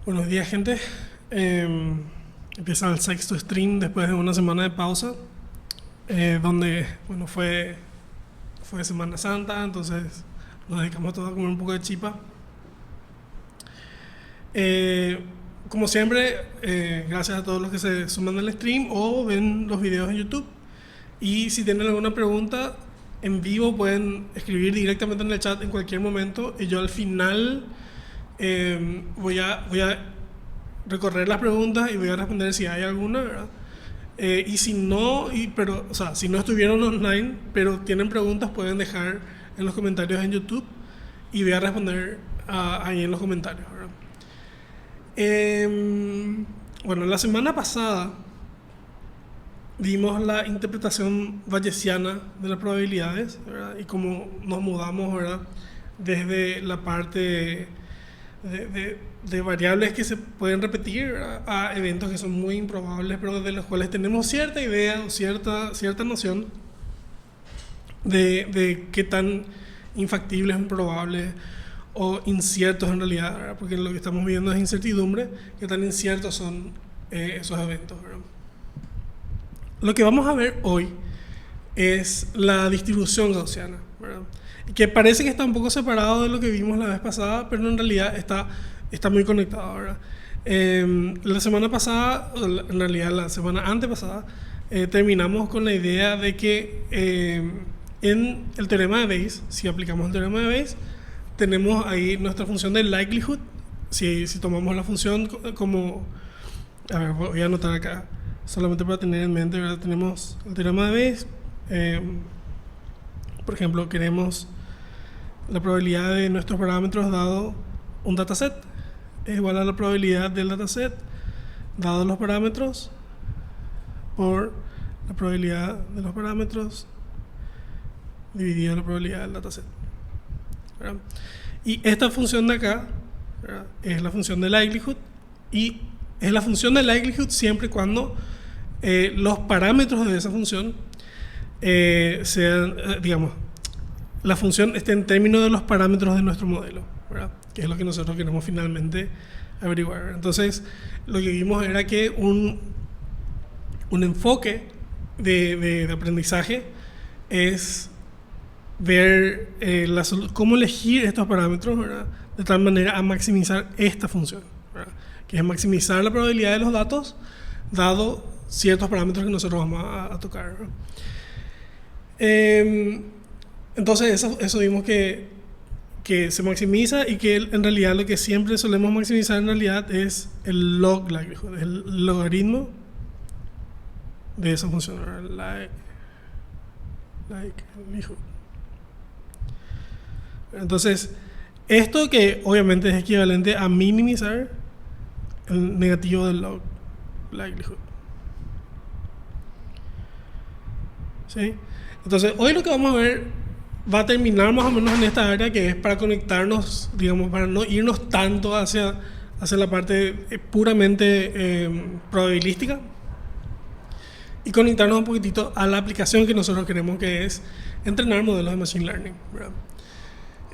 Buenos días, gente. Empieza el sexto stream después de una semana de pausa, donde, bueno, fue Semana Santa, entonces nos dedicamos todos a comer un poco de chipa. Eh, Como siempre, gracias a todos los que se suman al stream o ven los videos en YouTube. Y si tienen alguna pregunta en vivo, pueden escribir directamente en el chat en cualquier momento. Y yo al final voy a recorrer las preguntas y voy a responder si hay alguna, ¿verdad? Y si no, o sea, si no estuvieron online, pero tienen preguntas, pueden dejar en los comentarios en YouTube y voy a responder ahí en los comentarios, ¿verdad? Bueno, la semana pasada vimos la interpretación bayesiana de las probabilidades, ¿verdad? Y cómo nos mudamos, ¿verdad? Desde la parte de variables que se pueden repetir, ¿verdad? A eventos que son muy improbables, pero de los cuales tenemos cierta idea o cierta noción de qué tan infactibles, improbables o inciertos en realidad, ¿verdad? Porque lo que estamos viendo es incertidumbre, qué tan inciertos son esos eventos, ¿verdad? Lo que vamos a ver hoy es la distribución gaussiana, ¿verdad? Que parece que está un poco separado de lo que vimos la vez pasada, pero en realidad está muy conectado, ¿verdad? La semana pasada, en realidad la semana antepasada, terminamos con la idea de que en el teorema de Bayes, si aplicamos el teorema de Bayes, tenemos ahí nuestra función de likelihood. Si tomamos la función como... A ver, voy a anotar acá, solamente para tener en mente, ¿verdad? Tenemos el teorema de Bayes. Por ejemplo, queremos la probabilidad de nuestros parámetros dado un dataset es igual a la probabilidad del dataset dado los parámetros por la probabilidad de los parámetros dividido la probabilidad del dataset, ¿verdad? Y esta función de acá, ¿verdad? Es la función de likelihood, y es la función de likelihood siempre y cuando los parámetros de esa función sean, digamos, la función esté en términos de los parámetros de nuestro modelo, ¿verdad? Que es lo que nosotros queremos finalmente averiguar, ¿verdad? Entonces, lo que vimos era que un enfoque de aprendizaje es ver cómo elegir estos parámetros, ¿verdad? De tal manera a maximizar esta función, ¿verdad? Que es maximizar la probabilidad de los datos dado ciertos parámetros que nosotros vamos a tocar, ¿verdad? Entonces eso vimos que se maximiza, y que en realidad lo que siempre solemos maximizar en realidad es el log likelihood, es el logaritmo de esa función, likelihood. Entonces, esto que obviamente es equivalente a minimizar el negativo del log likelihood, ¿sí? Entonces, hoy lo que vamos a ver va a terminar más o menos en esta área, que es para conectarnos, digamos, para no irnos tanto hacia la parte puramente probabilística, y conectarnos un poquitito a la aplicación que nosotros queremos, que es entrenar modelos de Machine Learning, ¿verdad?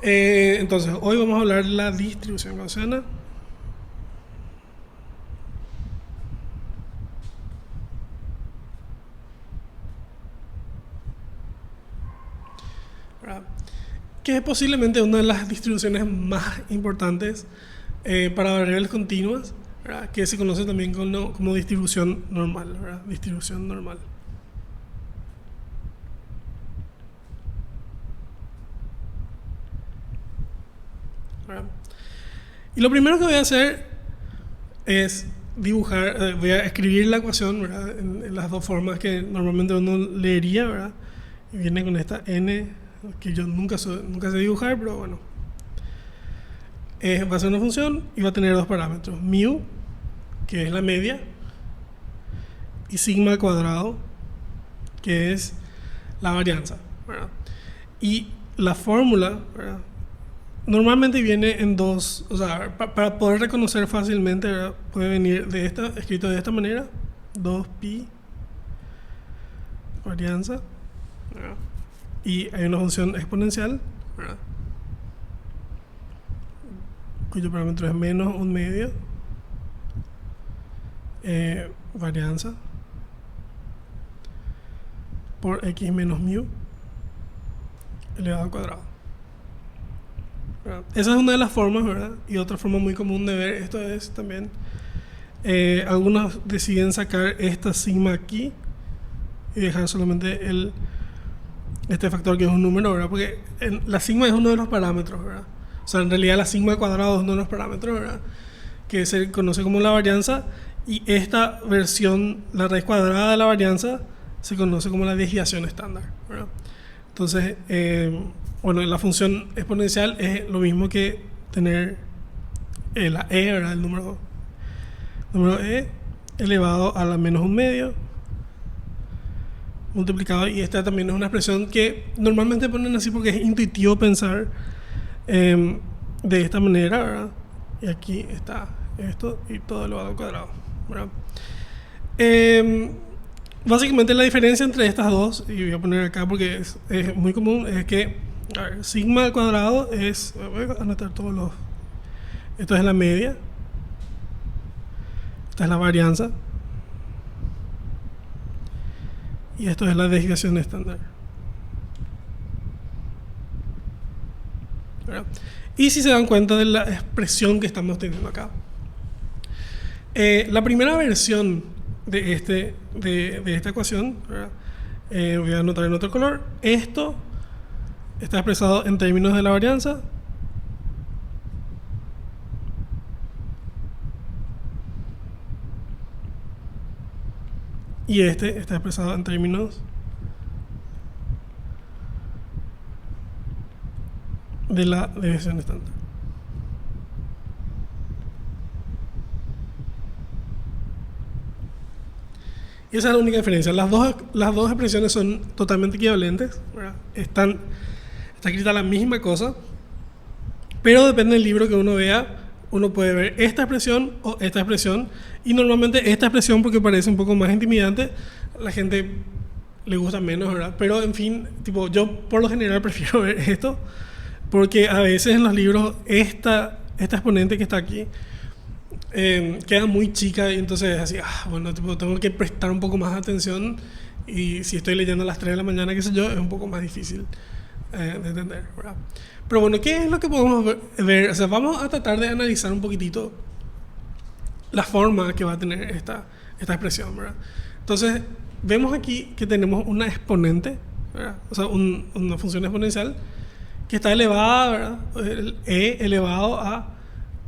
Entonces, hoy vamos a hablar de la distribución gaussiana. Que es posiblemente una de las distribuciones más importantes para variables continuas, ¿verdad? Que se conoce también como distribución normal, ¿verdad? Distribución normal. ¿Verdad? Y lo primero que voy a hacer es dibujar, voy a escribir la ecuación, ¿verdad? En las dos formas que normalmente uno leería, ¿verdad? Y viene con esta n, que yo nunca sé dibujar, pero bueno. Va a ser una función y va a tener dos parámetros: mu, que es la media, y sigma al cuadrado, que es la varianza, ¿verdad? Y la fórmula, ¿verdad? Normalmente viene en dos, o sea, para poder reconocer fácilmente, ¿verdad? Puede venir escrito de esta manera: 2pi varianza, ¿verdad? Y hay una función exponencial, ¿verdad? Cuyo parámetro es menos un medio varianza por x menos mu elevado al cuadrado. ¿Verdad? Esa es una de las formas, ¿verdad? Y otra forma muy común de ver esto es también, algunos deciden sacar esta sigma aquí y dejar solamente este factor que es un número, ¿verdad? Porque la sigma es uno de los parámetros, ¿verdad? O sea, en realidad la sigma al cuadrado es uno de los parámetros, ¿verdad? Que se conoce como la varianza, y esta versión, la raíz cuadrada de la varianza, se conoce como la desviación estándar, ¿verdad? Entonces, bueno, la función exponencial es lo mismo que tener la e, ¿verdad? El número e elevado a la menos un medio multiplicado, y esta también es una expresión que normalmente ponen así porque es intuitivo pensar de esta manera, ¿verdad? Y aquí está esto y todo elevado al cuadrado, ¿verdad? Básicamente la diferencia entre estas dos, y voy a poner acá porque es muy común, es que, a ver, sigma al cuadrado es, voy a anotar todos los, esto es la media, esta es la varianza, y esto es la desviación estándar, ¿verdad? Y si se dan cuenta de la expresión que estamos teniendo acá, la primera versión de esta ecuación, ¿verdad? Voy a anotar en otro color, esto está expresado en términos de la varianza, y este está expresado en términos de la desviación estándar. Y esa es la única diferencia. Las dos expresiones son totalmente equivalentes, ¿verdad? Está escrita la misma cosa, pero depende del libro que uno vea. Uno puede ver esta expresión o esta expresión, y normalmente esta expresión, porque parece un poco más intimidante, la gente le gusta menos, ¿verdad? Pero en fin, tipo, yo por lo general prefiero ver esto, porque a veces en los libros esta exponente que está aquí queda muy chica, y entonces así, bueno, tipo, tengo que prestar un poco más de atención, y si estoy leyendo a las 3 de la mañana, qué sé yo, es un poco más difícil de entender, ¿verdad? Pero bueno, ¿qué es lo que podemos ver? O sea, vamos a tratar de analizar un poquitito la forma que va a tener esta expresión, ¿verdad? Entonces, vemos aquí que tenemos una exponente, ¿verdad? O sea, una función exponencial que está elevada, ¿verdad? El e elevado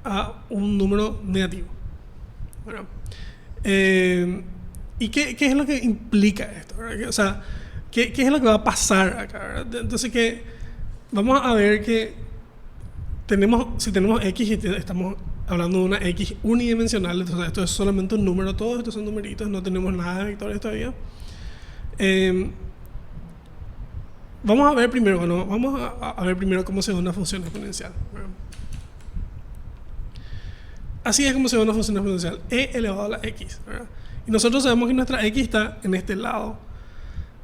a un número negativo, ¿verdad? ¿Y qué es lo que implica esto, ¿verdad? O sea, ¿qué es lo que va a pasar acá, ¿verdad? Entonces, vamos a ver que si tenemos x y estamos hablando de una x unidimensional, entonces esto es solamente un número, todos estos son numeritos, no tenemos nada de vectores todavía. Vamos a ver primero, bueno, vamos a ver primero cómo se ve una función exponencial, ¿verdad? Así es como se ve una función exponencial, e elevado a la x, ¿verdad? Y nosotros sabemos que nuestra x está en este lado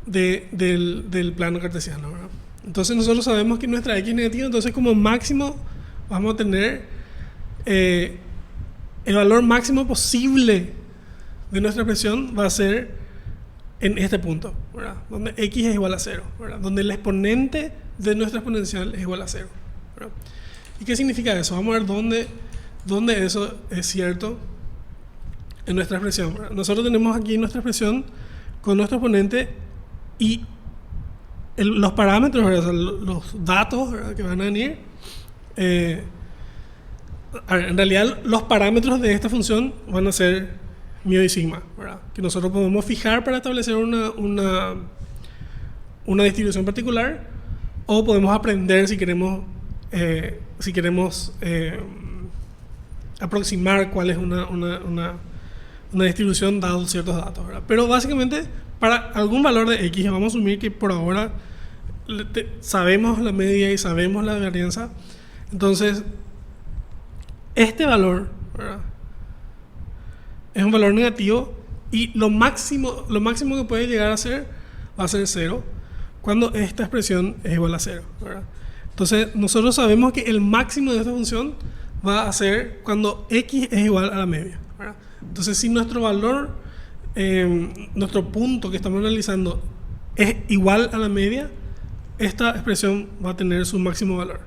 del plano cartesiano, ¿verdad? Entonces nosotros sabemos que nuestra x es negativa, entonces como máximo vamos a tener el valor máximo posible de nuestra expresión va a ser en este punto, ¿verdad? Donde x es igual a 0, ¿verdad? Donde el exponente de nuestra exponencial es igual a 0, ¿verdad? ¿Y qué significa eso? Vamos a ver dónde eso es cierto en nuestra expresión, ¿verdad? Nosotros tenemos aquí nuestra expresión con nuestro exponente y los parámetros, ¿verdad? O sea, los datos, ¿verdad?, que van a venir. En realidad, los parámetros de esta función van a ser mu y sigma, ¿verdad? Que nosotros podemos fijar para establecer una distribución particular, o podemos aprender si queremos aproximar cuál es una distribución dado ciertos datos, ¿verdad? Pero básicamente, para algún valor de x, vamos a asumir que por ahora sabemos la media y sabemos la varianza. Entonces, este valor, ¿verdad?, es un valor negativo, y lo máximo que puede llegar a ser va a ser 0 cuando esta expresión es igual a 0, ¿verdad? Entonces, nosotros sabemos que el máximo de esta función va a ser cuando x es igual a la media, ¿verdad? Entonces, si nuestro valor, nuestro punto que estamos analizando es igual a la media, esta expresión va a tener su máximo valor.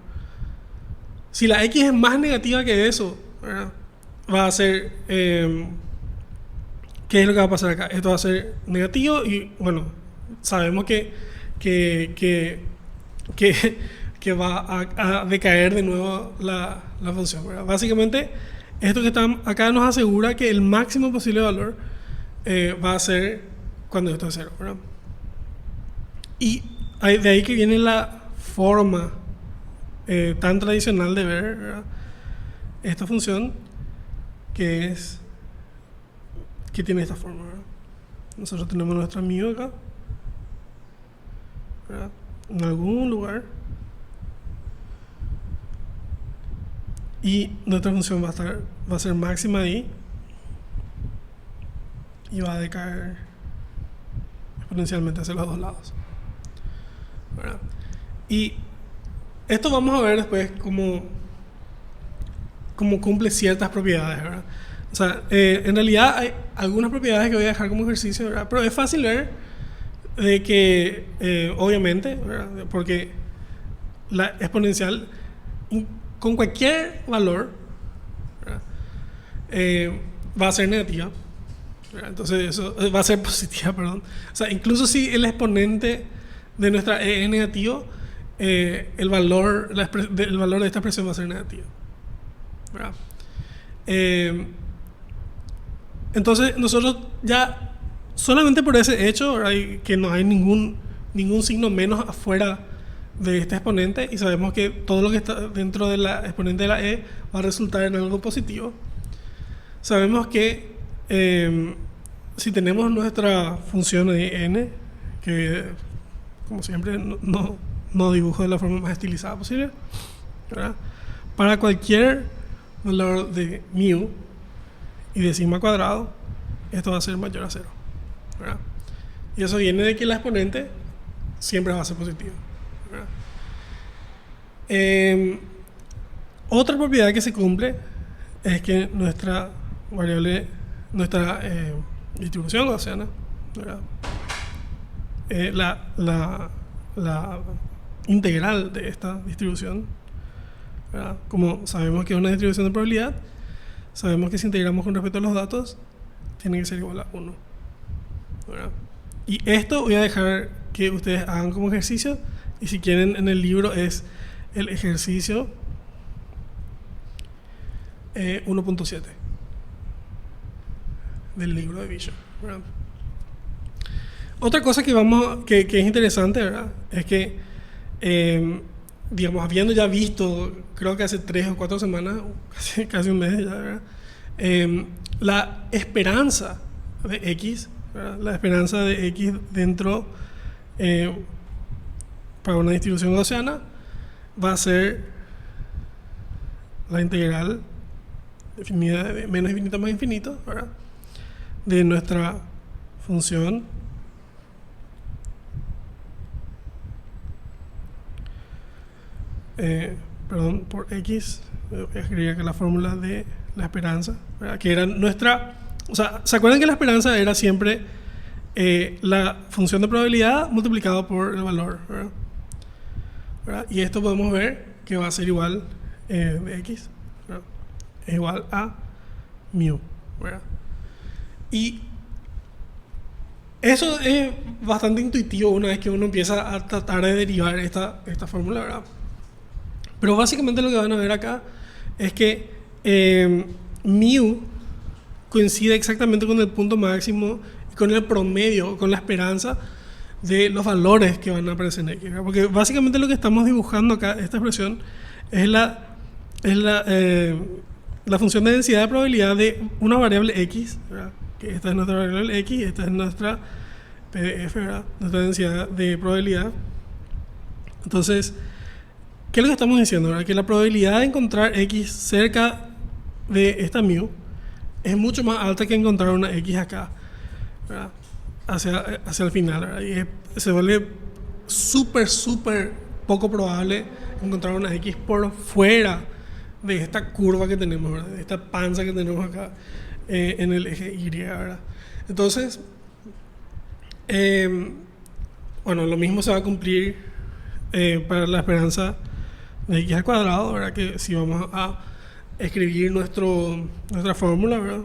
Si la x es más negativa que eso, ¿verdad?, va a ser... ¿qué es lo que va a pasar acá? Esto va a ser negativo y, bueno, sabemos que va a decaer de nuevo la función, ¿verdad? Básicamente, esto que está acá nos asegura que el máximo posible valor va a ser cuando esto es 0, ¿verdad? Y de ahí que viene la forma tan tradicional de ver, ¿verdad?, esta función, que tiene esta forma, ¿verdad? Nosotros tenemos nuestra mu acá, ¿verdad?, en algún lugar, y nuestra función va a ser máxima ahí y va a decaer exponencialmente hacia los dos lados, ¿verdad? Y esto vamos a ver después cómo cumple ciertas propiedades, ¿verdad? O sea, en realidad hay algunas propiedades que voy a dejar como ejercicio, ¿verdad? Pero es fácil ver de que, obviamente, ¿verdad?, porque la exponencial con cualquier valor, ¿verdad?, va a ser negativa, ¿verdad? Entonces eso va a ser positiva, perdón. O sea, incluso si el exponente de nuestra e es negativo, el valor de esta expresión va a ser negativo, ¿verdad? Entonces nosotros ya solamente por ese hecho, ¿verdad?, que no hay ningún signo menos afuera de este exponente, y sabemos que todo lo que está dentro de la exponente de la e va a resultar en algo positivo. Sabemos que si tenemos nuestra función de n, que como siempre no dibujo de la forma más estilizada posible, ¿verdad?, para cualquier valor de mu y de sigma cuadrado, esto va a ser mayor a 0, ¿verdad? Y eso viene de que la exponente siempre va a ser positiva, ¿verdad? Otra propiedad que se cumple es que nuestra variable, nuestra distribución gaussiana, ¿verdad?, la integral de esta distribución, ¿verdad?, como sabemos que es una distribución de probabilidad, sabemos que si integramos con respecto a los datos, tiene que ser igual a 1, ¿verdad? Y esto voy a dejar que ustedes hagan como ejercicio, y si quieren en el libro es el ejercicio 1.7 del libro de Bishop, ¿verdad? Otra cosa que es interesante, ¿verdad?, es que digamos, habiendo ya visto, creo que hace 3 o 4 semanas, casi un mes ya, ¿verdad?, la esperanza de x, ¿verdad?, la esperanza de x dentro para una distribución gaussiana va a ser la integral definida de menos infinito más infinito, ¿verdad?, de nuestra función por x. Voy a escribir acá la fórmula de la esperanza, ¿verdad?, que era nuestra... O sea, ¿se acuerdan que la esperanza era siempre la función de probabilidad multiplicado por el valor, ¿verdad? ¿Verdad? Y esto podemos ver que va a ser igual de x, ¿verdad?, es igual a mu, ¿verdad? Y eso es bastante intuitivo una vez que uno empieza a tratar de derivar esta fórmula, ¿verdad? Pero básicamente lo que van a ver acá es que mu coincide exactamente con el punto máximo, con el promedio, con la esperanza de los valores que van a aparecer en x, ¿verdad? Porque básicamente lo que estamos dibujando acá, esta expresión, es la función de densidad de probabilidad de una variable x, ¿verdad?, que esta es nuestra variable x, esta es nuestra PDF, ¿verdad?, nuestra densidad de probabilidad. Entonces, ¿qué es lo que estamos diciendo, ¿verdad?, que la probabilidad de encontrar x cerca de esta mu es mucho más alta que encontrar una x acá, ¿verdad?, hacia el final, ¿verdad? Y se vuelve súper poco probable encontrar una x por fuera de esta curva que tenemos, ¿verdad?, de esta panza que tenemos acá en el eje Y, ¿verdad? Entonces, bueno, lo mismo se va a cumplir para la esperanza de x al cuadrado, ¿verdad? Que si vamos a escribir nuestra fórmula, ¿verdad?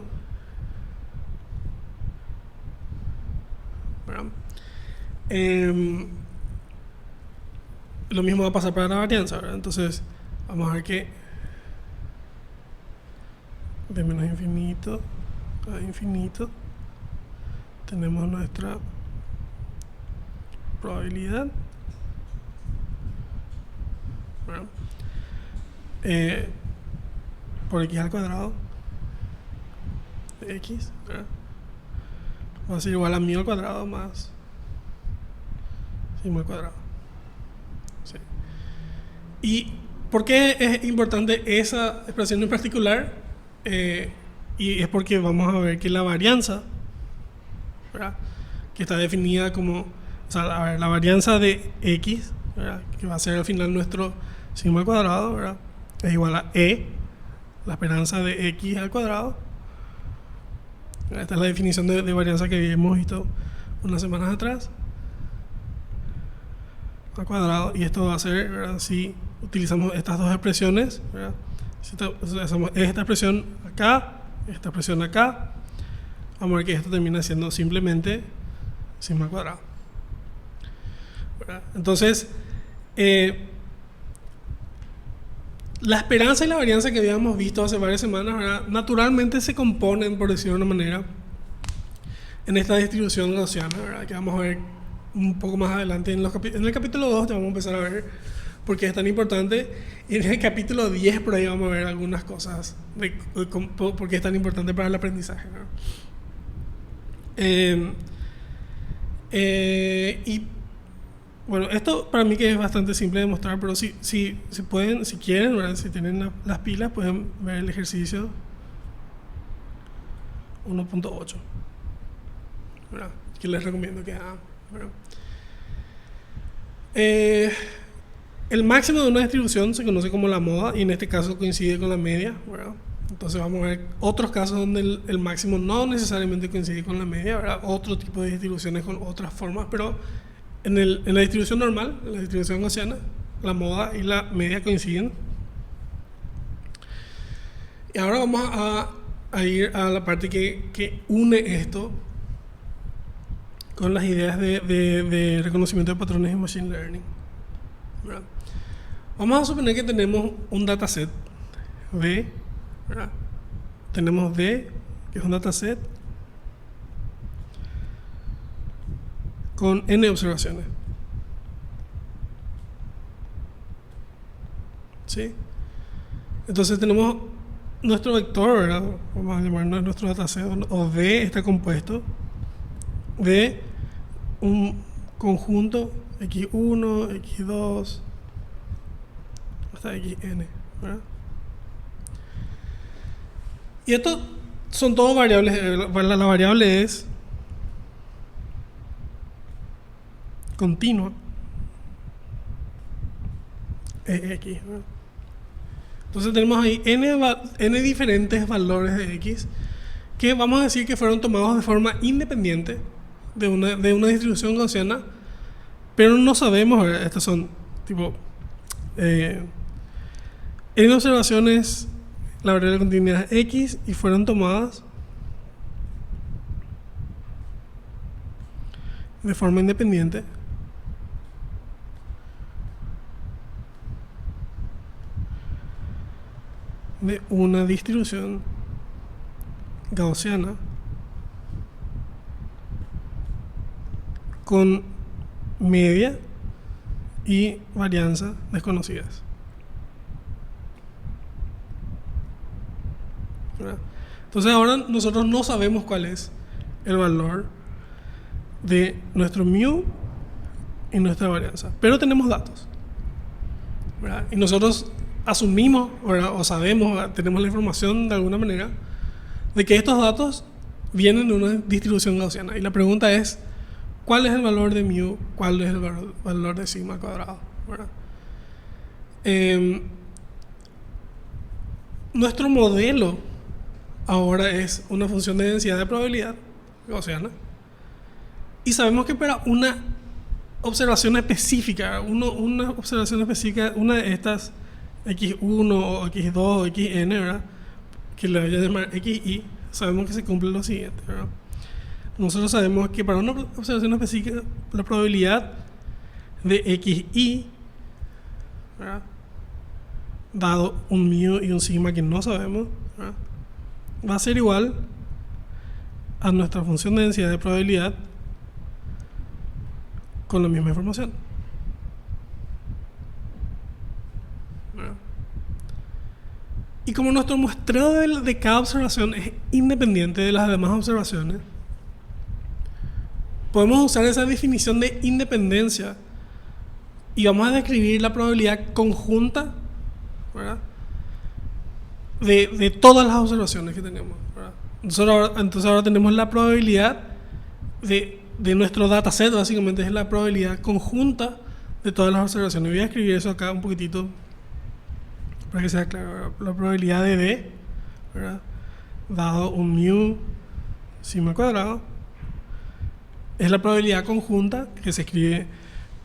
Lo mismo va a pasar para la varianza, ¿verdad? Entonces, vamos a ver que de menos infinito a infinito tenemos nuestra probabilidad, ¿verdad? Por x al cuadrado de x, ¿verdad? Va a ser igual a μ al cuadrado más sigma al cuadrado. Sí. ¿Y por qué es importante esa expresión en particular? Y es porque vamos a ver que la varianza, ¿verdad? Que está definida como, o sea, a ver, la varianza de x, ¿verdad? Que va a ser al final nuestro sigma al cuadrado, ¿verdad? Es igual a e, la esperanza de x al cuadrado. Esta es la definición de varianza que habíamos visto unas semanas atrás, al cuadrado, y esto va a ser, ¿verdad? Si utilizamos estas dos expresiones, ¿verdad? Si hacemos esta expresión acá, esta expresión acá, vamos a ver que esto termina siendo simplemente sigma al cuadrado, ¿verdad? Entonces, la esperanza y la varianza que habíamos visto hace varias semanas, ¿verdad? Naturalmente se componen, por decirlo de una manera, en esta distribución gaussiana, ¿verdad? Que vamos a ver un poco más adelante en el capítulo 2, ya vamos a empezar a ver por qué es tan importante, y en el capítulo 10 por ahí vamos a ver algunas cosas de por qué es tan importante para el aprendizaje, ¿no? Y bueno, esto para mí que es bastante simple de mostrar, pero si pueden, si quieren, ¿verdad? Si tienen las pilas, pueden ver el ejercicio 1.8, ¿verdad? Que les recomiendo que hagan, ¿verdad? El máximo de una distribución se conoce como la moda, y en este caso coincide con la media, ¿verdad? Entonces vamos a ver otros casos donde el máximo no necesariamente coincide con la media, ¿verdad? Otro tipo de distribuciones con otras formas, pero en la distribución normal, en la distribución gaussiana, la moda y la media coinciden. Y ahora vamos a ir a la parte que une esto con las ideas de reconocimiento de patrones en Machine Learning, ¿verdad? Vamos a suponer que tenemos un dataset D, ¿verdad? Tenemos D, que es un dataset con n observaciones, ¿sí? Entonces tenemos nuestro vector, ¿verdad? Vamos a llamarlo nuestro dataset, o D está compuesto de un conjunto x1, x2 hasta xn, ¿verdad? Y estos son todos variables. La variable es continua, es x, ¿verdad? Entonces tenemos ahí n diferentes valores de x que vamos a decir que fueron tomados de forma independiente de una distribución gaussiana, pero no sabemos, ¿verdad? Estas son tipo n observaciones, la variable de continuidad es x, y fueron tomadas de forma independiente de una distribución gaussiana con media y varianza desconocidas, ¿verdad? Entonces ahora nosotros no sabemos cuál es el valor de nuestro mu y nuestra varianza, pero tenemos datos, ¿verdad? Y nosotros asumimos, ¿verdad? O sabemos, ¿verdad? Tenemos la información de alguna manera de que estos datos vienen de una distribución gaussiana, y la pregunta es ¿cuál es el valor de mu? ¿Cuál es el valor de sigma al cuadrado? ¿Verdad? Nuestro modelo ahora es una función de densidad de probabilidad gaussiana. Y sabemos que para una observación específica, una observación específica, una de estas x1 o x2 o xn, ¿verdad?, que le voy a llamar xi, sabemos que se cumple lo siguiente, ¿verdad? Nosotros sabemos que para una observación específica la probabilidad de xi, ¿verdad?, dado un mu y un sigma que no sabemos, ¿verdad?, va a ser igual a nuestra función de densidad de probabilidad con la misma información. ¿Verdad? Y como nuestro muestreo de cada observación es independiente de las demás observaciones, podemos usar esa definición de independencia y vamos a describir la probabilidad conjunta, ¿verdad?, de todas las observaciones que tenemos, ¿verdad? Entonces ahora tenemos la probabilidad de nuestro dataset, básicamente es la probabilidad conjunta de todas las observaciones. Voy a escribir eso acá un poquitito para que sea claro, ¿verdad? La probabilidad de D, ¿verdad?, dado un mu sigma al cuadrado, es la probabilidad conjunta que se escribe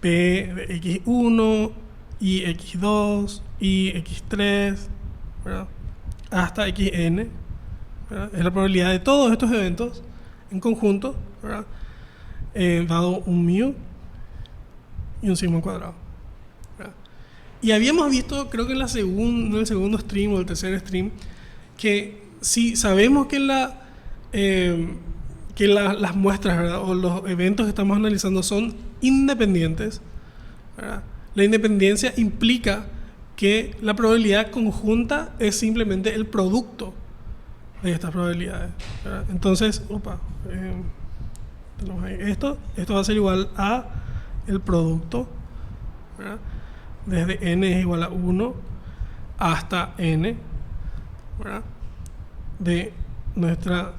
P de x1 y x2 y x3, ¿verdad?, hasta xn, ¿verdad? Es la probabilidad de todos estos eventos en conjunto, ¿verdad?, dado un mu y un sigma al cuadrado, ¿verdad? Y habíamos visto, creo que en el segundo stream o el tercer stream, que si sabemos que las muestras, ¿verdad?, o los eventos que estamos analizando son independientes, ¿verdad?, la independencia implica que la probabilidad conjunta es simplemente el producto de estas probabilidades, ¿verdad? Entonces, tenemos ahí esto va a ser igual a el producto, ¿verdad?, desde n es igual a 1 hasta n, ¿verdad?, de nuestra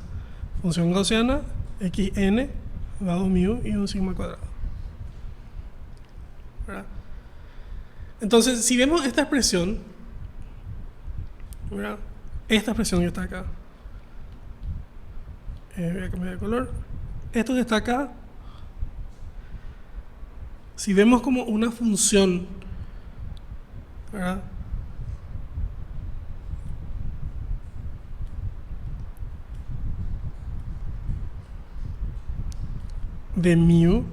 función gaussiana xn dado mu y un sigma al cuadrado, ¿verdad? Entonces, si vemos esta expresión, ¿verdad?, esta expresión que está acá, voy a cambiar de color, esto que está acá, si vemos como una función, ¿verdad?, de mu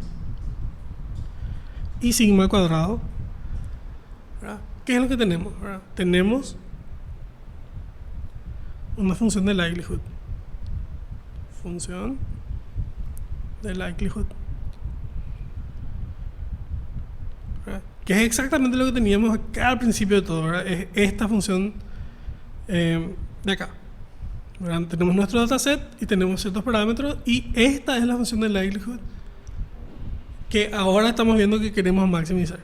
y sigma al cuadrado, ¿verdad?, ¿qué es lo que tenemos? ¿Verdad? Tenemos una función de likelihood. Función de likelihood, ¿verdad?, que es exactamente lo que teníamos acá al principio de todo, ¿verdad? Es esta función de acá, ¿verdad? Tenemos nuestro dataset y tenemos ciertos parámetros y esta es la función de likelihood que ahora estamos viendo que queremos maximizar,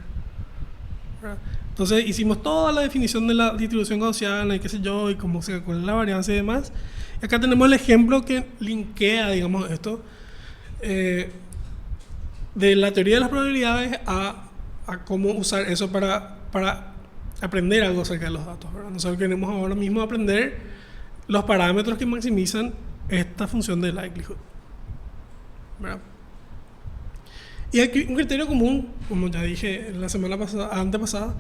¿verdad? Entonces hicimos toda la definición de la distribución gaussiana y qué sé yo, y cómo se calcula la varianza y demás. Y acá tenemos el ejemplo que linkea, digamos, esto de la teoría de las probabilidades a cómo usar eso para aprender algo acerca de los datos, ¿verdad? Nosotros queremos ahora mismo aprender los parámetros que maximizan esta función de likelihood, ¿verdad? Y aquí un criterio común, como ya dije la semana antepasada,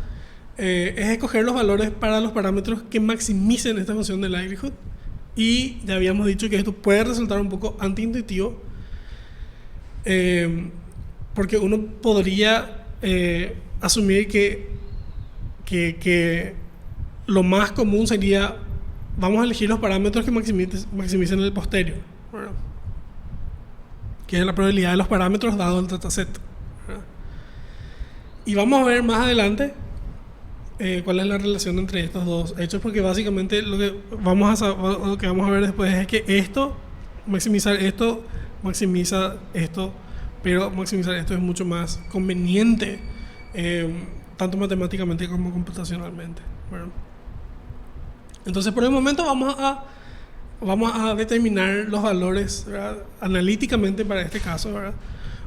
es escoger los valores para los parámetros que maximicen esta función de likelihood. Y ya habíamos dicho que esto puede resultar un poco antiintuitivo, porque uno podría asumir que lo más común sería, vamos a elegir los parámetros que maximicen el posterior, ¿verdad?, que es la probabilidad de los parámetros dado el dataset, ¿verdad? Y vamos a ver más adelante cuál es la relación entre estos dos hechos, porque básicamente lo que vamos a ver después es que maximizar esto maximiza esto, pero maximizar esto es mucho más conveniente, tanto matemáticamente como computacionalmente, ¿verdad? Entonces, por el momento vamos a determinar los valores, ¿verdad?, analíticamente para este caso, ¿verdad?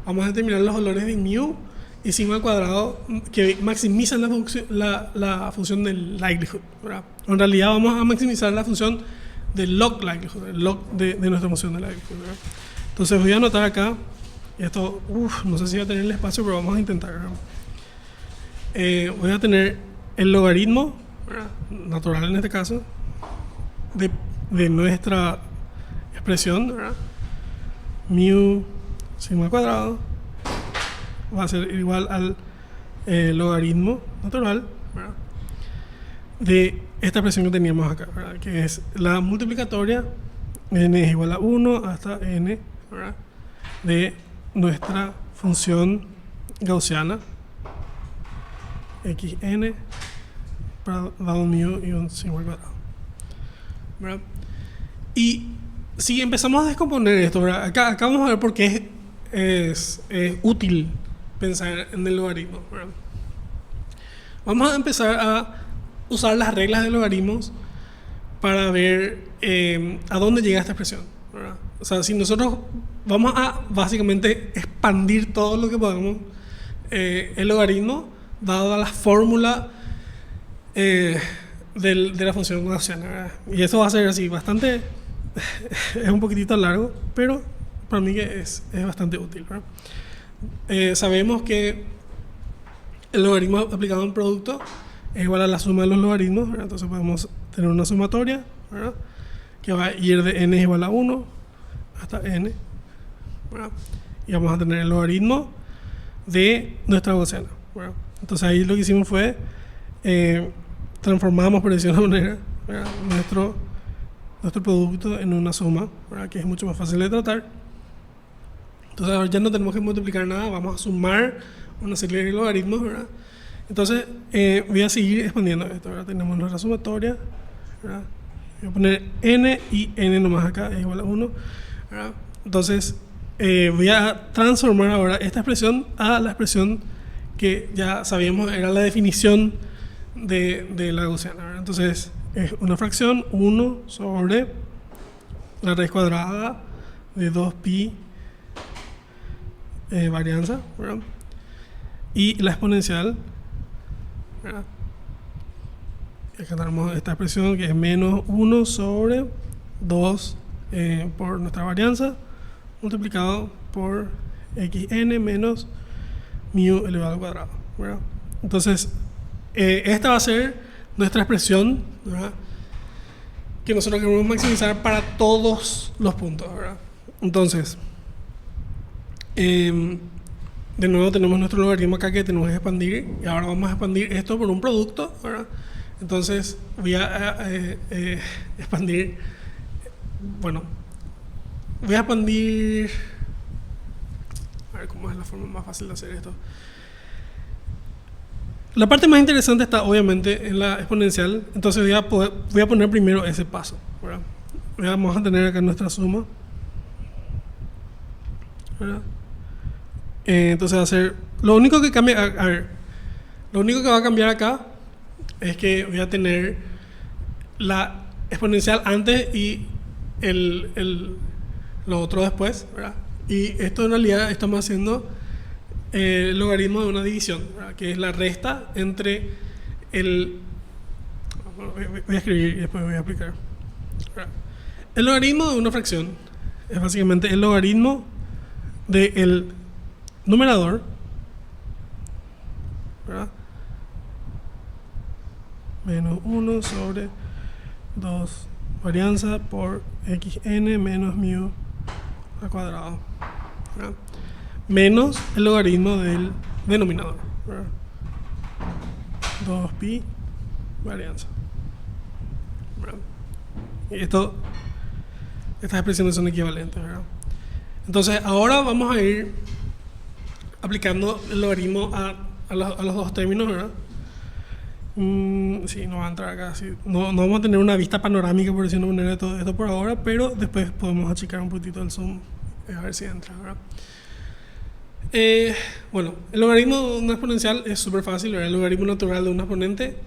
Vamos a determinar los valores de mu y sigma al cuadrado que maximizan la función del likelihood, ¿verdad? En realidad vamos a maximizar la función del log likelihood, el log de nuestra función de likelihood, ¿verdad? Entonces voy a anotar acá, y esto, no sé si va a tener el espacio, pero vamos a intentar, ¿verdad? Voy a tener el logaritmo, ¿verdad?, natural en este caso, de nuestra expresión, ¿verdad?, mu sigma al cuadrado va a ser igual al logaritmo natural, ¿verdad?, de esta expresión que teníamos acá, ¿verdad?, que es la multiplicatoria n es igual a 1 hasta n, ¿verdad?, de nuestra función gaussiana xn dado mu y un sigma al cuadrado, ¿verdad? Y si empezamos a descomponer esto, ¿verdad?, acá vamos a ver por qué es útil pensar en el logaritmo, ¿verdad? Vamos a empezar a usar las reglas de logaritmos para ver a dónde llega esta expresión, ¿verdad? O sea, si nosotros vamos a básicamente expandir todo lo que podamos el logaritmo dado la fórmula de la función gaussiana, ¿verdad? Y eso va a ser así bastante es un poquitito largo, pero para mí que es bastante útil, ¿verdad? Sabemos que el logaritmo aplicado a un producto es igual a la suma de los logaritmos, ¿verdad? Entonces podemos tener una sumatoria, ¿verdad?, que va a ir de n es igual a 1 hasta n, ¿verdad? Y vamos a tener el logaritmo de nuestra gaussiana, ¿verdad? Entonces ahí lo que hicimos fue transformamos, por decirlo de una manera, ¿verdad?, nuestro producto en una suma, ¿verdad?, que es mucho más fácil de tratar. Entonces ahora ya no tenemos que multiplicar nada, vamos a sumar una serie de logaritmos, ¿verdad? Entonces voy a seguir expandiendo esto, ¿verdad? Tenemos nuestra sumatoria, ¿verdad? Voy a poner n y n nomás acá es igual a 1, ¿verdad? Entonces voy a transformar ahora esta expresión a la expresión que ya sabíamos era la definición de la gaussiana, ¿verdad? Entonces es una fracción 1 sobre la raíz cuadrada de 2pi varianza, ¿verdad?, y la exponencial, ¿verdad? Y acá tenemos esta expresión que es menos 1 sobre 2 por nuestra varianza multiplicado por xn menos mu elevado al cuadrado, ¿verdad? Entonces esta va a ser nuestra expresión, ¿verdad?, que nosotros queremos maximizar para todos los puntos, ¿verdad? Entonces de nuevo tenemos nuestro logaritmo acá que tenemos que expandir, y ahora vamos a expandir esto por un producto, ¿verdad? Entonces voy a expandir, bueno, voy a expandir, a ver cómo es la forma más fácil de hacer esto. La parte más interesante está obviamente en la exponencial, entonces voy a poner primero ese paso, ¿verdad? Vamos a tener acá nuestra suma, ¿verdad? Entonces va a ser, lo único que cambia, a ver, lo único que va a cambiar acá es que voy a tener la exponencial antes y lo otro después, ¿verdad? Y esto en realidad estamos haciendo el logaritmo de una división, ¿verdad?, que es la resta entre voy a escribir y después voy a aplicar, ¿verdad? El logaritmo de una fracción es básicamente el logaritmo del numerador, ¿verdad?, menos 1 sobre 2 varianza por xn menos mu al cuadrado, ¿verdad?, menos el logaritmo del denominador, ¿verdad?, 2pi varianza, ¿verdad? Y estas expresiones son equivalentes, ¿verdad? Entonces ahora vamos a ir aplicando el logaritmo a los dos términos, ¿verdad? Sí, no va a entrar acá, sí. No vamos a tener una vista panorámica, por decirlo de una manera, de todo esto por ahora, pero después podemos achicar un poquito el zoom a ver si entra, ¿verdad? Bueno, el logaritmo de una exponencial es súper fácil, ¿verdad? El logaritmo natural de un exponente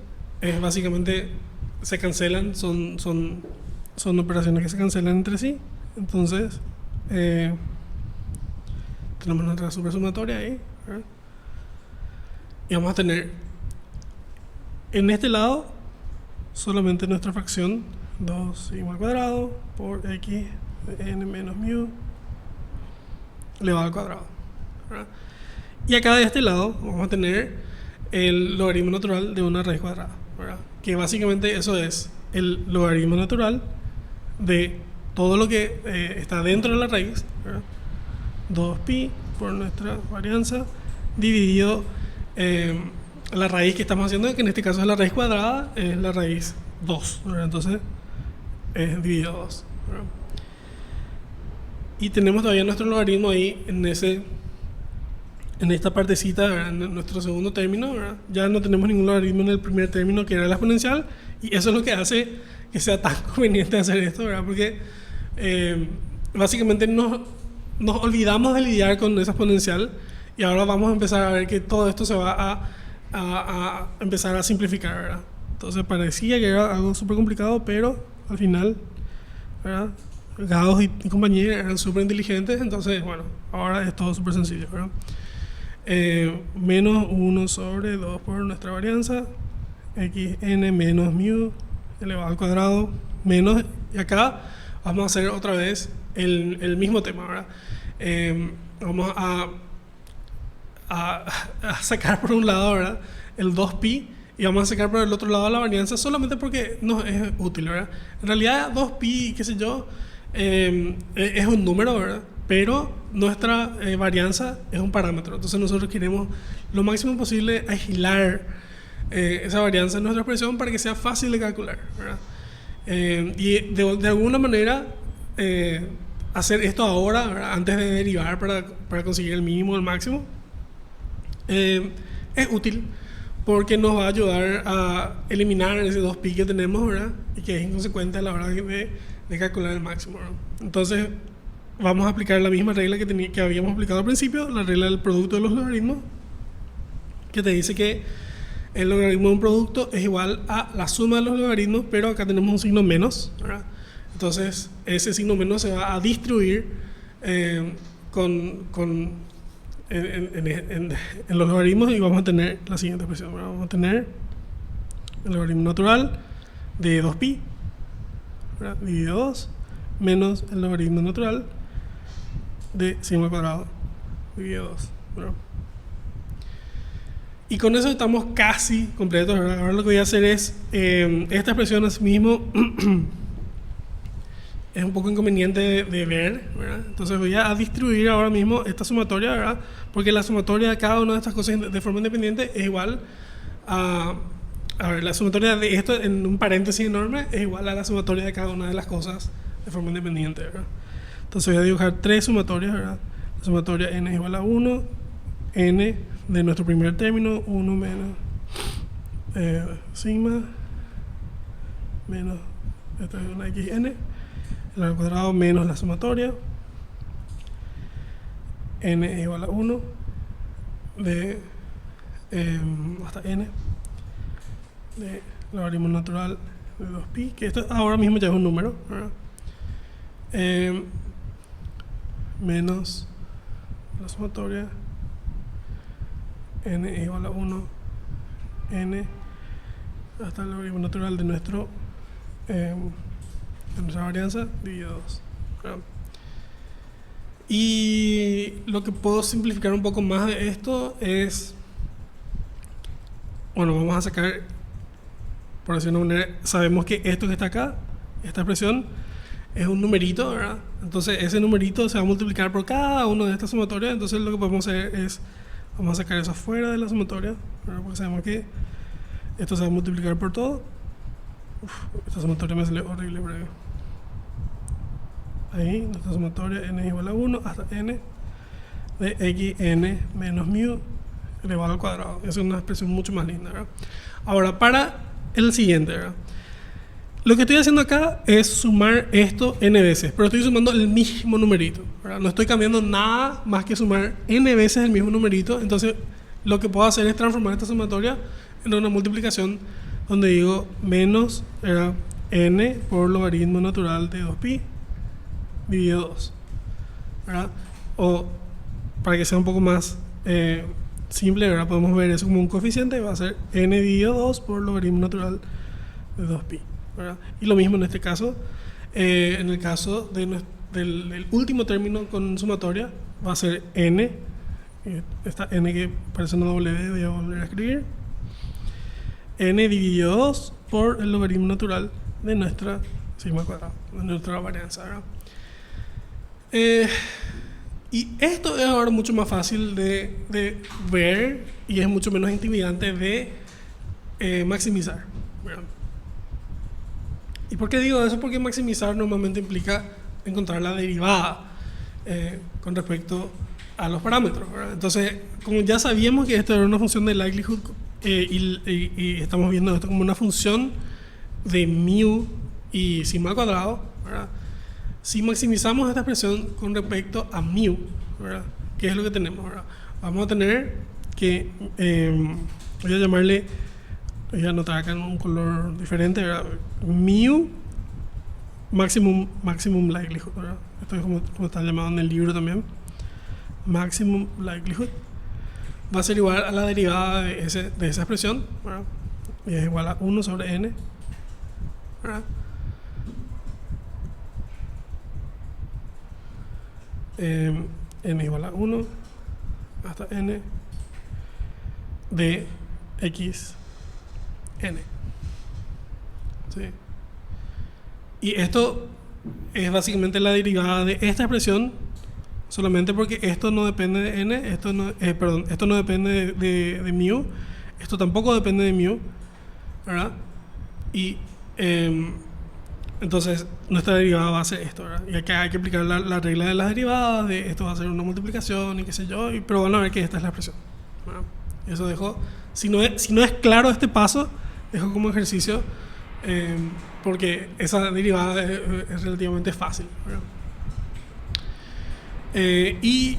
es básicamente se cancelan, son operaciones que se cancelan entre sí. Entonces tenemos nuestra supersumatoria ahí, ¿verdad? Y vamos a tener en este lado solamente nuestra fracción 2 sigma al cuadrado por x de n menos mu elevado al cuadrado, ¿verdad? Y acá de este lado vamos a tener el logaritmo natural de una raíz cuadrada, ¿verdad? Que básicamente eso es el logaritmo natural de todo lo que está dentro de la raíz, ¿verdad? 2pi por nuestra varianza dividido la raíz que estamos haciendo, que en este caso es la raíz cuadrada, es la raíz 2, ¿verdad? Entonces es dividido 2, ¿verdad? Y tenemos todavía nuestro logaritmo ahí en esta partecita, ¿verdad? En nuestro segundo término, ¿verdad? Ya no tenemos ningún logaritmo en el primer término, que era la exponencial, y eso es lo que hace que sea tan conveniente hacer esto, ¿verdad? Porque básicamente nos olvidamos de lidiar con esa exponencial, y ahora vamos a empezar a ver que todo esto se va a empezar a simplificar, ¿verdad? Entonces parecía que era algo súper complicado, pero al final, ¿verdad? Gauss y compañía eran súper inteligentes, entonces, bueno, ahora es todo súper sencillo, ¿verdad? Menos 1 sobre 2 por nuestra varianza, xn menos mu elevado al cuadrado, menos, y acá vamos a hacer otra vez el mismo tema, ¿verdad? Vamos a sacar por un lado, ¿verdad?, el 2pi, y vamos a sacar por el otro lado la varianza solamente porque nos es útil, ¿verdad? En realidad 2pi, qué sé yo, es un número, ¿verdad? Pero nuestra varianza es un parámetro, entonces nosotros queremos lo máximo posible aislar esa varianza en nuestra expresión para que sea fácil de calcular, ¿verdad? Y de alguna manera hacer esto ahora, ¿verdad?, antes de derivar para conseguir el mínimo o el máximo, es útil porque nos va a ayudar a eliminar ese 2pi que tenemos, ¿verdad?, y que es inconsecuente a la hora de calcular el máximo, ¿verdad? Entonces vamos a aplicar la misma regla que habíamos aplicado al principio, la regla del producto de los logaritmos, que te dice que el logaritmo de un producto es igual a la suma de los logaritmos, pero acá tenemos un signo menos, ¿verdad? Entonces ese signo menos se va a distribuir en los logaritmos, y vamos a tener la siguiente expresión, ¿verdad? Vamos a tener el logaritmo natural de 2pi, ¿verdad?, dividido 2 menos el logaritmo natural de sigma al cuadrado dividido 2, ¿verdad? Y con eso estamos casi completos, ¿verdad? Ahora lo que voy a hacer es esta expresión así mismo es un poco inconveniente de ver, ¿verdad? Entonces voy a distribuir ahora mismo esta sumatoria, ¿verdad? Porque la sumatoria de cada una de estas cosas de forma independiente es igual a ver, la sumatoria de esto en un paréntesis enorme es igual a la sumatoria de cada una de las cosas de forma independiente, ¿verdad? Entonces voy a dibujar tres sumatorias, ¿verdad? La sumatoria n es igual a 1, n de nuestro primer término, 1 menos sigma menos, esto es una xn al cuadrado menos la sumatoria n es igual a 1 de hasta n de logaritmo natural de 2pi, que esto ahora mismo ya es un número, ¿verdad? Menos la sumatoria n es igual a 1 n hasta el logaritmo natural de nuestra varianza dividido 2, ¿verdad? Y lo que puedo simplificar un poco más de esto es, bueno, vamos a sacar, por decirlo de una manera, sabemos que esto que está acá, esta expresión, es un numerito, ¿verdad? Entonces ese numerito se va a multiplicar por cada uno de estas sumatorias. Entonces lo que podemos hacer es, vamos a sacar eso fuera de la sumatoria, ¿verdad? Porque sabemos que esto se va a multiplicar por todo. Esta sumatoria me salió horrible, breve. Ahí, nuestra sumatoria n es igual a 1 hasta n de xn menos mu elevado al cuadrado. Esa es una expresión mucho más linda, ¿verdad? Ahora, para el siguiente, ¿verdad? Lo que estoy haciendo acá es sumar esto n veces, pero estoy sumando el mismo numerito, ¿verdad? No estoy cambiando nada más que sumar n veces el mismo numerito. Entonces lo que puedo hacer es transformar esta sumatoria en una multiplicación donde digo menos, ¿verdad?, n por logaritmo natural de 2pi dividido 2, ¿verdad? O para que sea un poco más simple, ¿verdad?, podemos ver eso como un coeficiente, va a ser n dividido 2 por logaritmo natural de 2pi, ¿verdad? Y lo mismo en este caso, en el caso del último término con sumatoria, va a ser n, esta n que parece una w, voy a volver a escribir, n dividido 2 por el logaritmo natural de nuestra sigma cuadrado, de nuestra varianza, ¿verdad? Y esto es ahora mucho más fácil de ver y es mucho menos intimidante de maximizar, ¿verdad? ¿Y por qué digo eso? Porque maximizar normalmente implica encontrar la derivada con respecto a los parámetros, ¿verdad? Entonces, como ya sabíamos que esto era una función de likelihood y estamos viendo esto como una función de mu y sigma al cuadrado, ¿verdad? Si maximizamos esta expresión con respecto a mu, ¿verdad? ¿Qué es lo que tenemos, ¿verdad? Vamos a tener que, voy a llamarle, voy a anotar acá en un color diferente, ¿verdad? Mu maximum likelihood, ¿verdad? Esto es como está llamado en el libro también. Maximum likelihood va a ser igual a la derivada de esa expresión, ¿verdad? Y es igual a 1 sobre n, ¿verdad? N igual a 1 hasta n de x n. ¿Sí? Y esto es básicamente la derivada de esta expresión, solamente porque esto no depende de n, esto no depende de mu, esto tampoco depende de mu, ¿verdad? Y entonces nuestra derivada va a ser esto, ¿verdad? Y acá hay que aplicar la regla de las derivadas, de esto va a ser una multiplicación y qué sé yo, pero van a ver que esta es la expresión, ¿verdad? Eso dejo, si no es claro este paso, dejo como ejercicio, porque esa derivada es relativamente fácil, ¿verdad? Y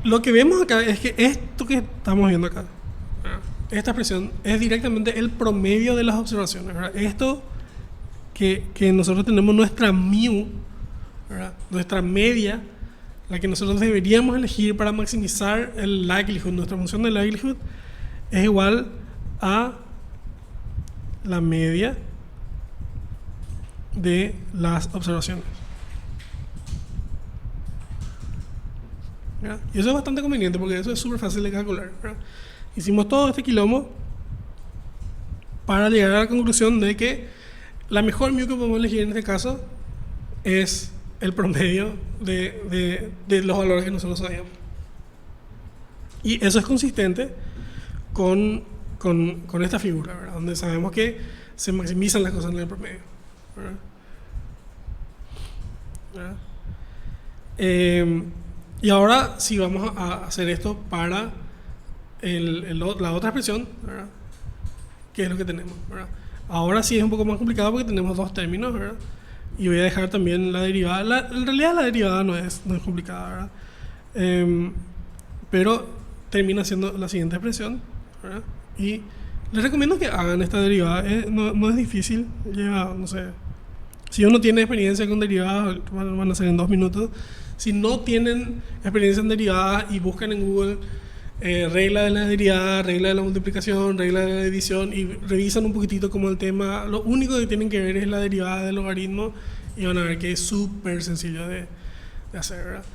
lo que vemos acá es que esto que estamos viendo acá, ¿verdad? Esta expresión es directamente el promedio de las observaciones, ¿verdad? Esto que nosotros tenemos nuestra mu, ¿verdad? Nuestra media, la que nosotros deberíamos elegir para maximizar el likelihood, nuestra función de likelihood, es igual a la media de las observaciones. ¿Verdad? Y eso es bastante conveniente porque eso es súper fácil de calcular, ¿verdad? Hicimos todo este quilombo para llegar a la conclusión de que la mejor mu que podemos elegir en este caso es el promedio de los valores que nosotros sabíamos. Y eso es consistente con esta figura, ¿verdad? Donde sabemos que se maximizan las cosas en el promedio, ¿verdad? Y ahora sí vamos a hacer esto para la otra expresión, ¿verdad? ¿Qué es lo que tenemos, ¿verdad? Ahora sí es un poco más complicado porque tenemos dos términos, ¿verdad? Y voy a dejar también la derivada. En realidad la derivada no es complicada, ¿verdad? Pero termina siendo la siguiente expresión, ¿verdad? Y les recomiendo que hagan esta derivada. No es difícil, lleva, no sé, si uno tiene experiencia con derivadas, van a ser en 2 minutos. Si no tienen experiencia en derivadas y buscan en Google regla de la derivada, regla de la multiplicación, regla de la división y revisan un poquitito como el tema, lo único que tienen que ver es la derivada del logaritmo y van a ver que es súper sencillo de hacer, ¿verdad?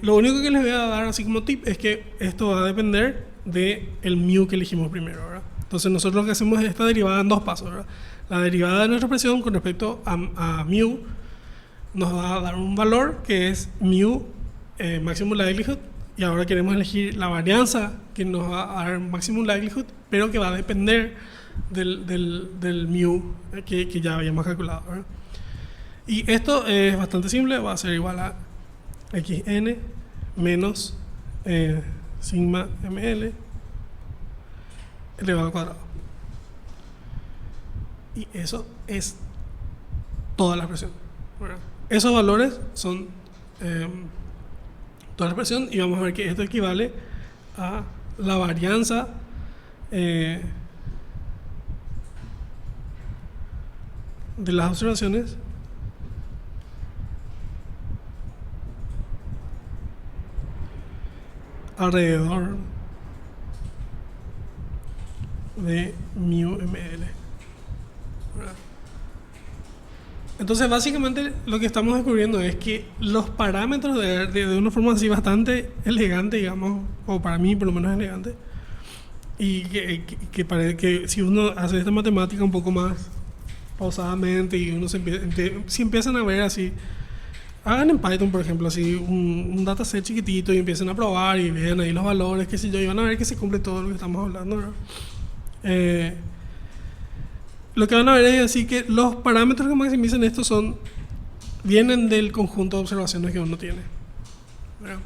Lo único que les voy a dar así como tip es que esto va a depender del mu que elegimos primero, ¿verdad? Entonces nosotros lo que hacemos es esta derivada en 2 pasos, ¿verdad? La derivada de nuestra expresión con respecto a mu nos va a dar un valor que es mu maximum likelihood, y ahora queremos elegir la varianza que nos va a dar maximum likelihood, pero que va a depender del mu que ya habíamos calculado, ¿verdad? Y esto es bastante simple, va a ser igual a xn menos sigma ml elevado al cuadrado. Y eso es toda la expresión, ¿verdad? Esos valores son toda la expresión y vamos a ver que esto equivale a la varianza de las observaciones alrededor de mu ml, ¿verdad? Entonces, básicamente, lo que estamos descubriendo es que los parámetros de una forma así bastante elegante, digamos, o para mí por lo menos elegante, y que parece que si uno hace esta matemática un poco más pausadamente y uno si empiezan a ver así, hagan en Python, por ejemplo, así un dataset chiquitito y empiecen a probar y vean ahí los valores, qué sé yo, y van a ver que se cumple todo lo que estamos hablando, ¿verdad? Lo que van a ver es así que los parámetros que maximizan esto vienen del conjunto de observaciones que uno tiene, ¿verdad?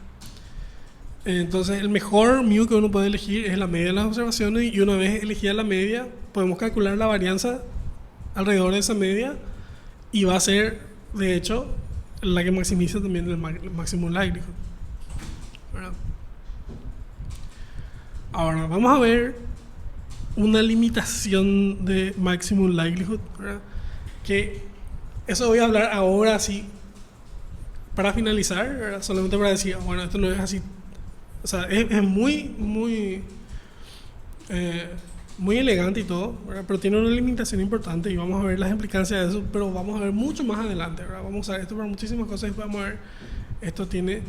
Entonces el mejor mu que uno puede elegir es la media de las observaciones, y una vez elegida la media podemos calcular la varianza alrededor de esa media, y va a ser de hecho la que maximiza también el maximum likelihood, ¿verdad? Ahora vamos a ver una limitación de maximum likelihood, ¿verdad? Que eso voy a hablar ahora así para finalizar, ¿verdad? Solamente para decir, bueno, esto no es así, o sea, es muy elegante y todo, ¿verdad? Pero tiene una limitación importante y vamos a ver las implicancias de eso, pero vamos a ver mucho más adelante, ¿verdad? Vamos a ver esto para muchísimas cosas y vamos a ver, esto tiene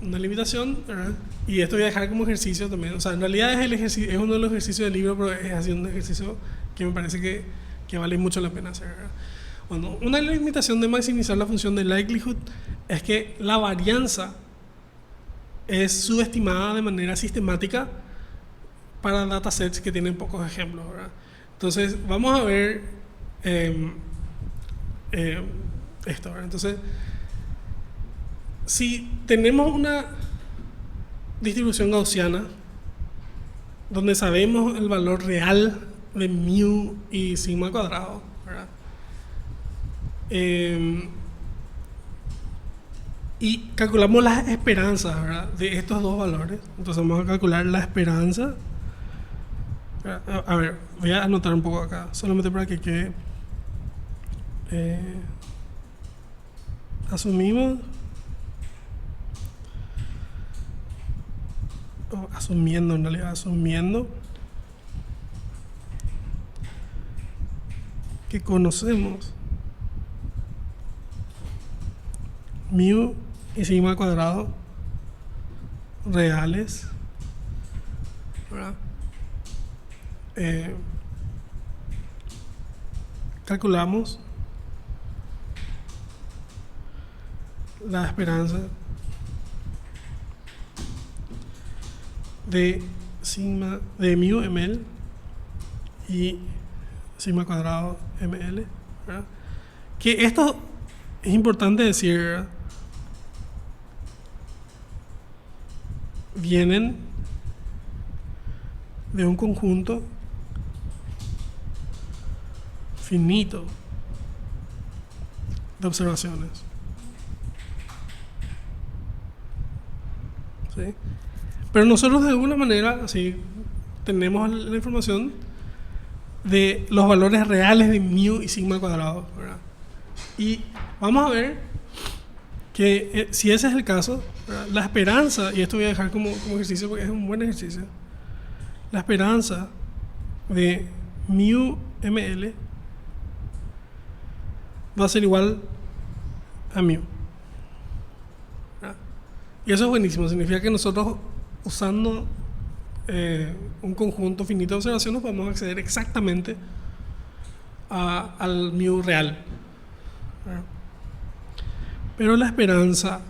una limitación, ¿verdad? Y esto voy a dejar como ejercicio también, o sea, en realidad es uno de los ejercicios del libro, pero es así un ejercicio que me parece que vale mucho la pena hacer, ¿verdad? Bueno, una limitación de maximizar la función de likelihood es que la varianza es subestimada de manera sistemática para datasets que tienen pocos ejemplos, ¿verdad? Entonces, vamos a ver esto, ¿verdad? Entonces, si tenemos una distribución gaussiana donde sabemos el valor real de mu y sigma al cuadrado, ¿verdad? Y calculamos las esperanzas, ¿verdad?, de estos dos valores. Entonces vamos a calcular la esperanza. A ver, voy a anotar un poco acá, solamente para que quede. Asumiendo en realidad, asumiendo que conocemos mu y sigma al cuadrado reales, ¿verdad? Calculamos la esperanza de sigma de mu ml y sigma cuadrado ml, ¿verdad? Que esto es importante decir, ¿verdad? Vienen de un conjunto finito de observaciones, ¿sí? Pero nosotros de alguna manera así tenemos la información de los valores reales de mu y sigma al cuadrado, ¿verdad? Y vamos a ver que si ese es el caso, ¿verdad?, la esperanza, y esto voy a dejar como ejercicio porque es un buen ejercicio, la esperanza de mu ml va a ser igual a mu, ¿verdad? Y eso es buenísimo, significa que nosotros, usando un conjunto finito de observaciones, podemos acceder exactamente al mu real, ¿verdad? Pero la esperanza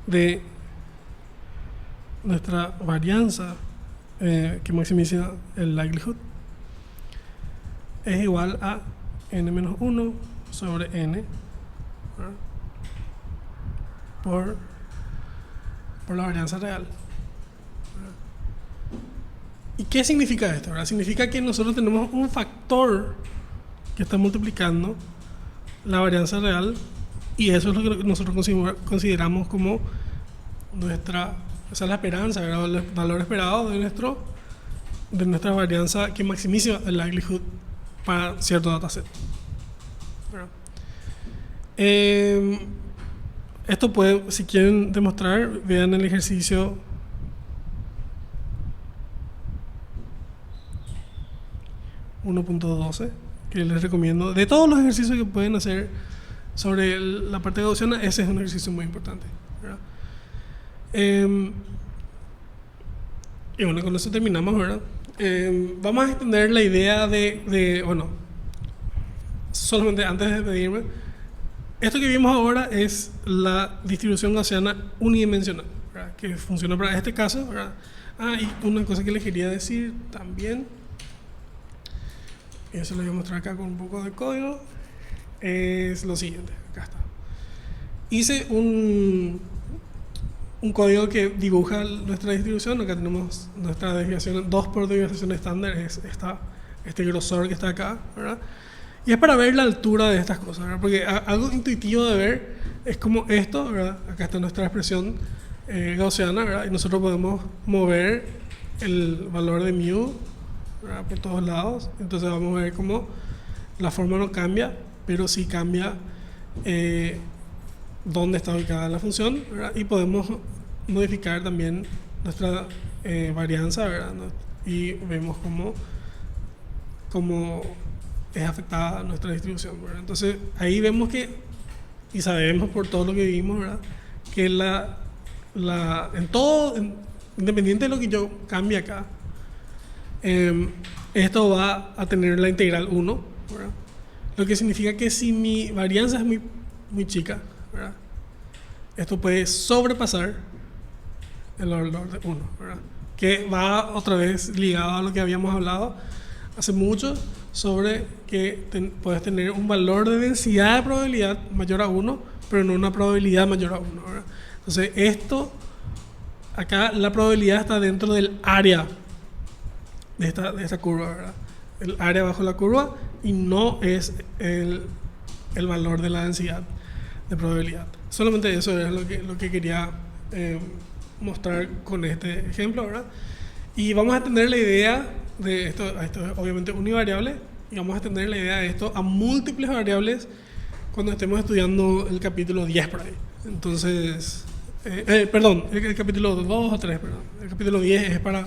de nuestra varianza que maximiza el likelihood es igual a n-1 sobre n, ¿verdad?, por la varianza real, ¿verdad? ¿Y qué significa esto, verdad? Significa que nosotros tenemos un factor que está multiplicando la varianza real, y eso es lo que nosotros consideramos como nuestra, o sea, la esperanza, ¿verdad?, el valor esperado de nuestra varianza que maximiza el likelihood para cierto dataset, ¿verdad? Esto puede, si quieren demostrar, vean el ejercicio 1.12, que les recomiendo. De todos los ejercicios que pueden hacer sobre la parte de gaussiana, ese es un ejercicio muy importante, ¿verdad? Y bueno, con eso terminamos, ¿verdad? Vamos a extender la idea bueno, solamente antes de despedirme, esto que vimos ahora es la distribución gaussiana unidimensional, ¿verdad? Que funciona para este caso, ¿verdad? Y una cosa que les quería decir también, y eso lo voy a mostrar acá con un poco de código, es lo siguiente. Acá está. Hice un código que dibuja nuestra distribución. Acá tenemos nuestra desviación, 2 por desviación estándar, es este grosor que está acá, ¿verdad? Y es para ver la altura de estas cosas, ¿verdad? Porque algo intuitivo de ver es como esto, ¿verdad? Acá está nuestra expresión gaussiana, ¿verdad? Y nosotros podemos mover el valor de mu, ¿verdad? Por todos lados. Entonces vamos a ver cómo la forma no cambia, pero sí cambia dónde está ubicada la función, ¿verdad? Y podemos modificar también nuestra varianza, ¿verdad? Y vemos cómo es afectada nuestra distribución, ¿verdad? Entonces ahí vemos que, y sabemos por todo lo que vimos, ¿verdad? Que independiente de lo que yo cambie acá, esto va a tener la integral 1, ¿verdad? Lo que significa que si mi varianza es muy, muy chica, ¿verdad? Esto puede sobrepasar el valor de 1, ¿verdad? Que va otra vez ligado a lo que habíamos hablado hace mucho sobre que puedes tener un valor de densidad de probabilidad mayor a 1, pero no una probabilidad mayor a 1, ¿verdad? Entonces acá la probabilidad está dentro del área de esta curva, ¿verdad? El área bajo la curva, y no es el valor de la densidad de probabilidad. Solamente eso es lo que quería mostrar con este ejemplo, ¿verdad? Y vamos a tener la idea de esto es obviamente univariable, y vamos a tener la idea de esto a múltiples variables cuando estemos estudiando el capítulo 10 por ahí. Entonces, perdón, el capítulo 2 o 3, perdón. El capítulo 10 es para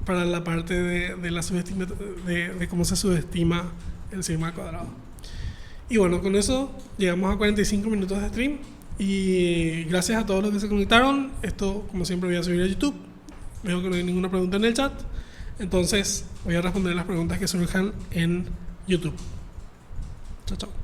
la parte de cómo se subestima el sigma al cuadrado. Y bueno, con eso llegamos a 45 minutos de stream. Y gracias a todos los que se conectaron. Esto, como siempre, voy a subir a YouTube. Veo que no hay ninguna pregunta en el chat. Entonces voy a responder las preguntas que surjan en YouTube. Chao, chao.